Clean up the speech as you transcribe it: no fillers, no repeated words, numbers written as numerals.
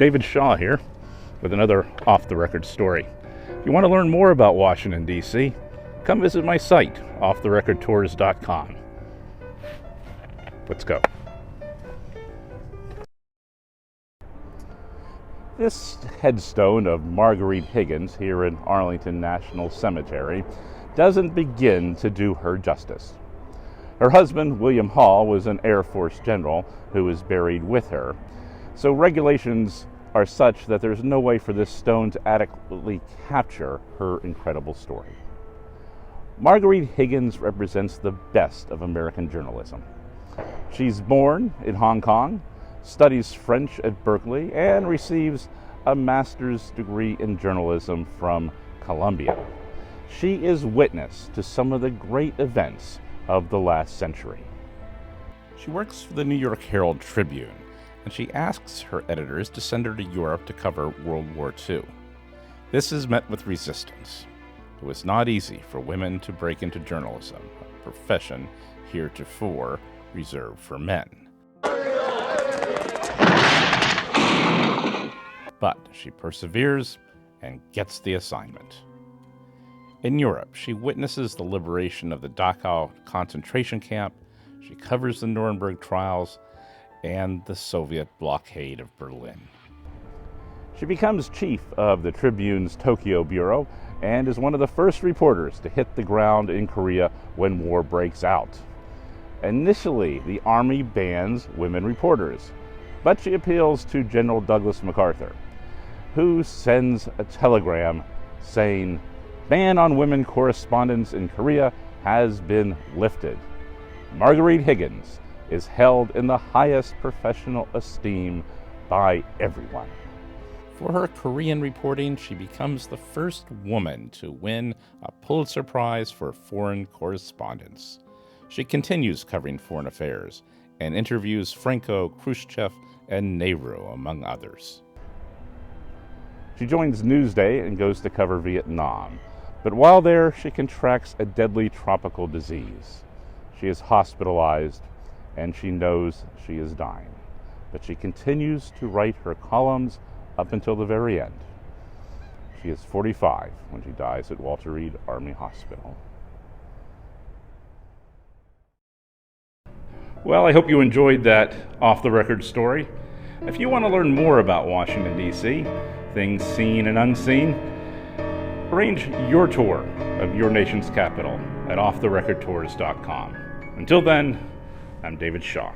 David Shaw here with another off-the-record story. If you want to learn more about Washington, D.C., come visit my site, offtherecordtours.com. Let's go. This headstone of Marguerite Higgins here in Arlington National Cemetery doesn't begin to do her justice. Her husband, William Hall, was an Air Force general who was buried with her. So regulations are such that there's no way for this stone to adequately capture her incredible story. Marguerite Higgins represents the best of American journalism. She's born in Hong Kong, studies French at Berkeley, and receives a master's degree in journalism from Columbia. She is witness to some of the great events of the last century. She works for the New York Herald Tribune, and she asks her editors to send her to Europe to cover World War II. This is met with resistance. It was not easy for women to break into journalism, a profession heretofore reserved for men. But she perseveres and gets the assignment. In Europe, she witnesses the liberation of the Dachau concentration camp, she covers the Nuremberg trials, and the Soviet blockade of Berlin. She becomes chief of the Tribune's Tokyo bureau and is one of the first reporters to hit the ground in Korea when war breaks out. Initially, the Army bans women reporters, but she appeals to General Douglas MacArthur, who sends a telegram saying, "Ban on women correspondents in Korea has been lifted. Marguerite Higgins is held in the highest professional esteem by everyone." For her Korean reporting, she becomes the first woman to win a Pulitzer Prize for foreign correspondence. She continues covering foreign affairs and interviews Franco, Khrushchev, and Nehru, among others. She joins Newsday and goes to cover Vietnam, but while there, she contracts a deadly tropical disease. She is hospitalized, and she knows she is dying, but she continues to write her columns up until the very end. She is 45 when she dies at Walter Reed Army Hospital. Well, I hope you enjoyed that off-the-record story. If you want to learn more about Washington, D.C., things seen and unseen, arrange your tour of your nation's capital at offtherecordtours.com. Until then, I'm David Shaw.